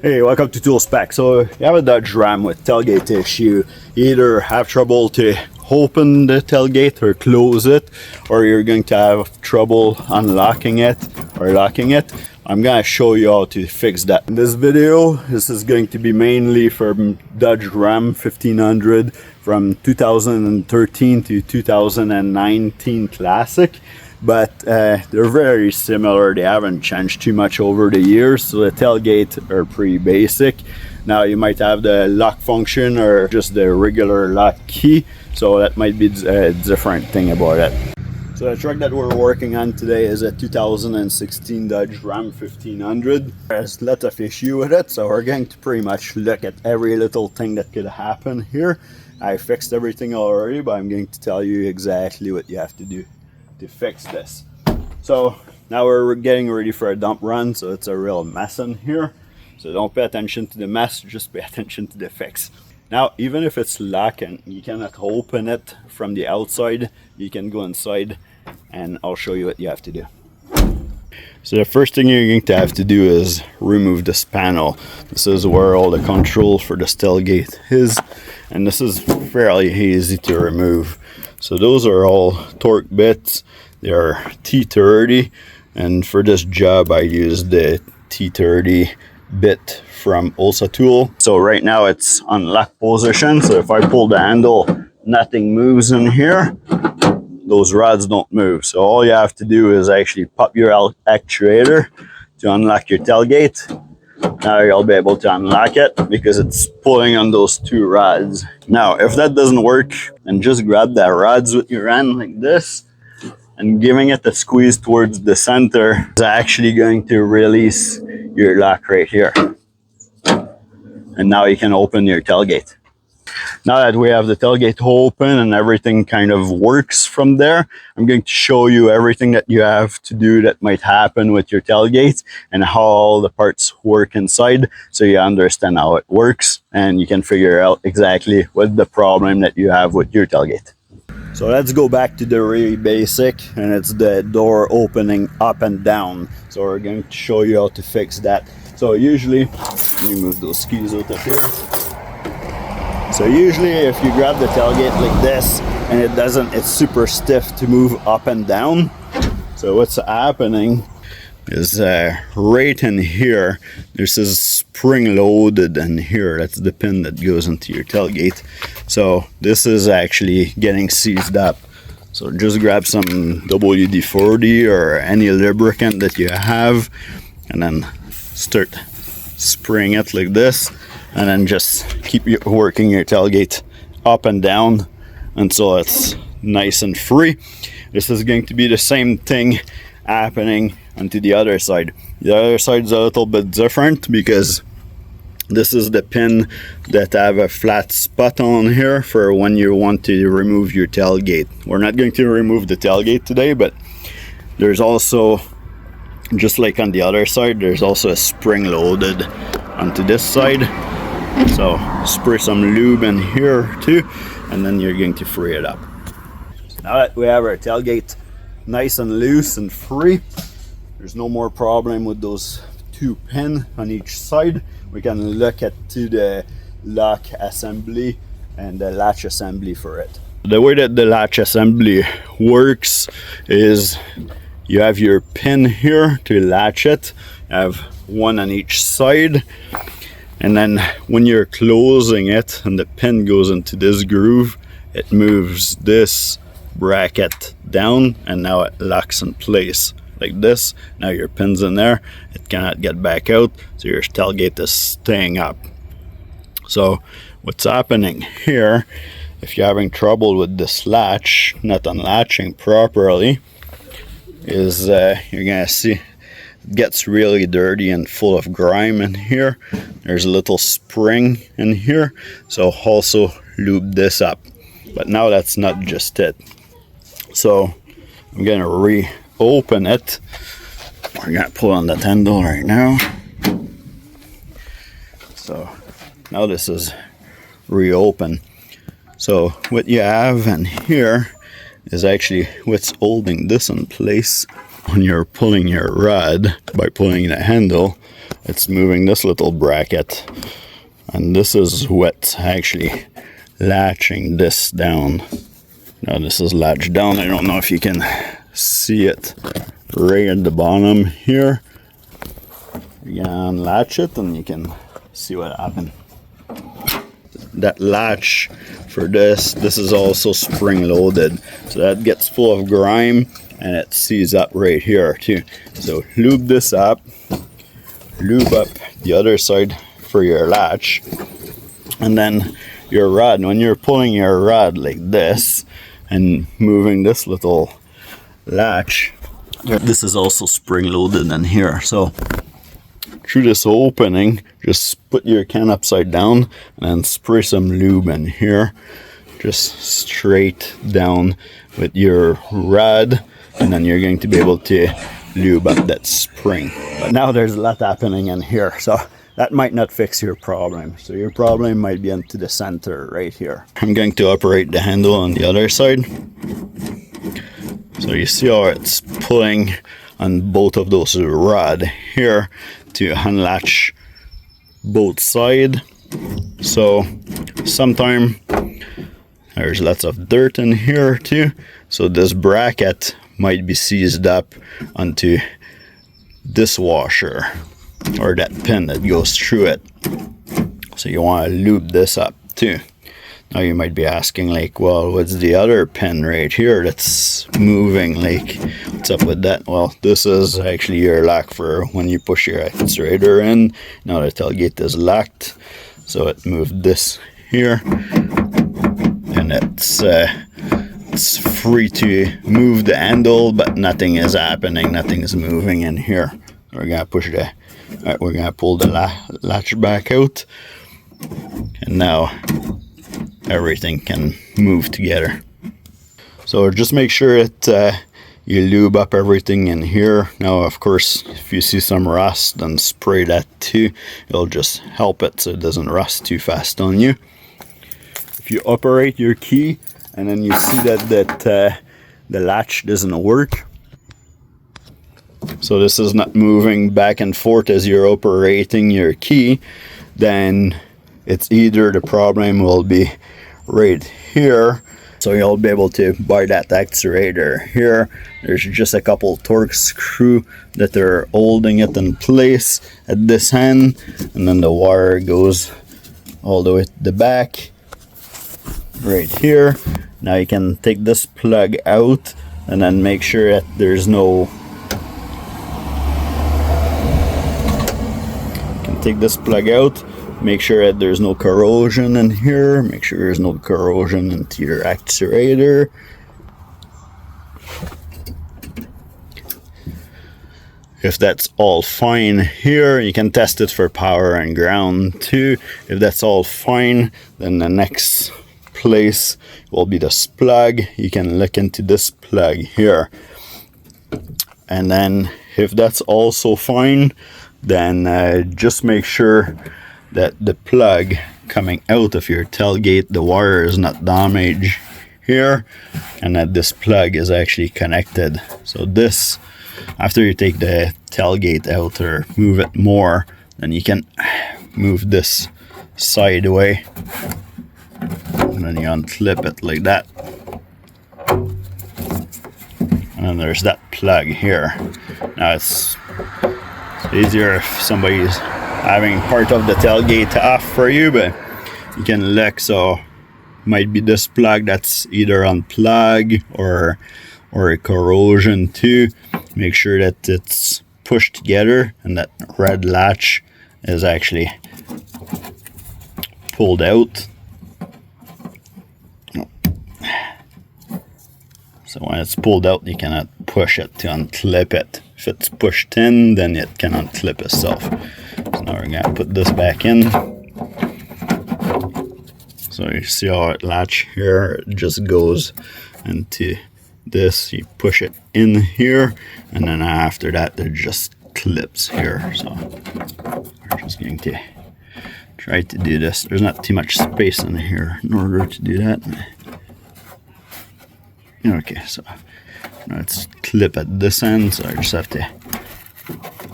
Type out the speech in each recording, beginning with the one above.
Hey, welcome to ToolSpecs. So you have a Dodge Ram with tailgate issue. You either have trouble to open the tailgate or close it, or you're going to have trouble unlocking it or locking it. I'm going to show you how to fix that. In this video, this is going to be mainly for Dodge Ram 1500 from 2013 to 2019 Classic. But they're very similar. They haven't changed too much over the years, so the tailgate are pretty basic. Now you might have the lock function or just the regular lock key, so that might be a different thing about it. So the truck that we're working on today is a 2016 Dodge Ram 1500. There's lots of issue with it, so we're going to pretty much look at every little thing that could happen here. I fixed everything already, but I'm going to tell you exactly what you have to do to fix this. So now we're getting ready for a dump run, so it's a real mess in here. So don't pay attention to the mess, just pay attention to the fix. Now, even if it's locked and you cannot open it from the outside, you can go inside and I'll show you what you have to do. So the first thing you're going to have to do is remove this panel. This is where all the control for the tailgate is, and this is fairly easy to remove. So those are all torque bits. They are T30, and for this job I used the T30 bit from OLSA tool. So right now it's on lock position, so if I pull the handle, nothing moves in here. Those rods don't move. So all you have to do is actually pop your actuator to unlock your tailgate. Now you'll be able to unlock it because it's pulling on those two rods. Now, if that doesn't work, then just grab the rods with your hand like this and giving it a squeeze towards the center is actually going to release your lock right here. And now you can open your tailgate. Now that we have the tailgate open and everything kind of works from there, I'm going to show you everything that you have to do that might happen with your tailgate and how all the parts work inside, so you understand how it works and you can figure out exactly what the problem that you have with your tailgate. So let's go back to the really basic, and it's the door opening up and down. So we're going to show you how to fix that. So usually, let me move those skis out of here. So usually if you grab the tailgate like this and it doesn't, it's super stiff to move up and down. So what's happening is right in here, there's a spring loaded in here. That's the pin that goes into your tailgate. So this is actually getting seized up. So just grab some WD-40 or any lubricant that you have and then start spraying it like this. And then just keep working your tailgate up and down until it's nice and free. This is going to be the same thing happening onto the other side. The other side is a little bit different because this is the pin that have a flat spot on here for when you want to remove your tailgate. We're not going to remove the tailgate today, but there's also, just like on the other side, there's also a spring loaded onto this side. So spray some lube in here too, and then you're going to free it up. Now that we have our tailgate nice and loose and free, there's no more problem with those two pins on each side. We can look at the lock assembly and the latch assembly for it. The way that the latch assembly works is you have your pin here to latch it. You have one on each side. And then when you're closing it and the pin goes into this groove, it moves this bracket down and now it locks in place like this. Now your pin's in there, it cannot get back out, so your tailgate is staying up. So what's happening here, if you're having trouble with this latch not unlatching properly, is you're gonna see it gets really dirty and full of grime in here. There's a little spring in here, so also lube this up. But now that's not just it. So I'm gonna reopen it. We're gonna pull on that handle right now. So now this is reopened. So what you have in here is actually what's holding this in place. When you're pulling your rod by pulling the handle, it's moving this little bracket, and this is what's actually latching this down. Now this is latched down. I don't know if you can see it right at the bottom here. You can unlatch it and you can see what happened. That latch for this is also spring loaded, so that gets full of grime and it sees up right here too. So lube this up, lube up the other side for your latch, and then your rod, when you're pulling your rod like this and moving this little latch, this is also spring loaded in here. So through this opening, just put your can upside down and then spray some lube in here, just straight down with your rod, and then you're going to be able to lube up that spring. But now there's a lot happening in here, so that might not fix your problem. So your problem might be into the center right here. I'm going to operate the handle on the other side. So you see how it's pulling on both of those rod here to unlatch both sides. So sometimes there's lots of dirt in here too, so this bracket might be seized up onto this washer or that pin that goes through it. So you want to lube this up too. Now you might be asking, like, well, what's the other pin right here that's moving? Like, what's up with that? Well, this is actually your lock for when you push your actuator in. Now the tailgate is locked, so it moved this here, and it's free to move the handle, but nothing is happening. Nothing is moving in here. We're gonna push the. We're gonna pull the latch back out, and now everything can move together. So just make sure that you lube up everything in here. Now, of course, if you see some rust, then spray that too. It'll just help it so it doesn't rust too fast on you. If you operate your key and then you see that the latch doesn't work, so this is not moving back and forth as you're operating your key, then it's either the problem will be right here. So you'll be able to buy that actuator here. There's just a couple torque screw that are holding it in place at this end, and then the wire goes all the way to the back right here. Now you can take this plug out and then make sure that there's no, you can take this plug out, make sure that there's no corrosion in here, make sure there's no corrosion into your actuator. If that's all fine here, you can test it for power and ground too. If that's all fine, then the next place will be this plug. You can look into this plug here, and then if that's also fine, then just make sure that the plug coming out of your tailgate, the wire is not damaged here, and that this plug is actually connected. So this, after you take the tailgate out or move it more, then you can move this side away, and then you unclip it like that, and then there's that plug here. Now it's easier if somebody's having part of the tailgate off for you, but you can look. So might be this plug that's either unplugged or a corrosion too. Make sure that it's pushed together and that red latch is actually pulled out. So when it's pulled out, you cannot push it to unclip it. If it's pushed in, then it can unclip itself. So now we're gonna put this back in. So you see how it latch here, it just goes into this, you push it in here, and then after that it just clips here. So we're just going to try to do this. There's not too much space in here in order to do that. Okay, so now let's clip at this end, so I just have to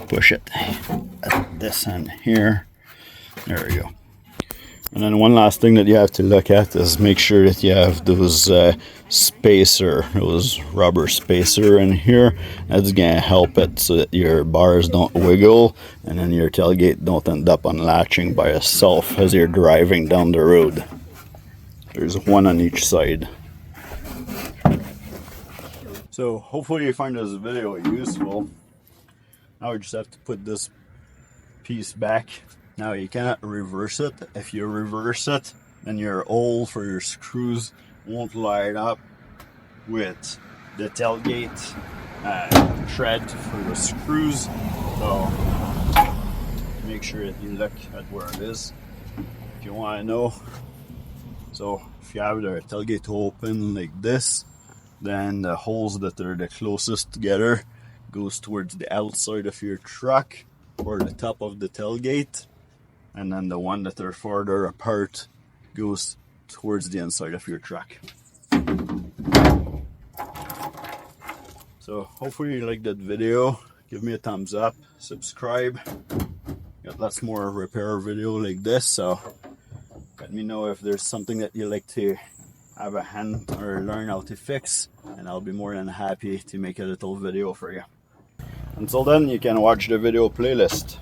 push it at this end here. There we go. And then one last thing that you have to look at is make sure that you have those those rubber spacer in here. That's gonna help it so that your bars don't wiggle and then your tailgate don't end up unlatching by itself as you're driving down the road. There's one on each side. So hopefully you find this video useful. Now we just have to put this piece back. Now you cannot reverse it. If you reverse it, then your hole for your screws won't line up with the tailgate thread for the screws. So make sure that you look at where it is if you want to know. So if you have the tailgate open like this, then the holes that are the closest together goes towards the outside of your truck or the top of the tailgate, and then the one that are farther apart goes towards the inside of your truck. So hopefully you liked that video. Give me a thumbs up, subscribe. Got lots more repair video like this, so let me know if there's something that you like to have a hand or learn how to fix, and I'll be more than happy to make a little video for you. Until then, you can watch the video playlist.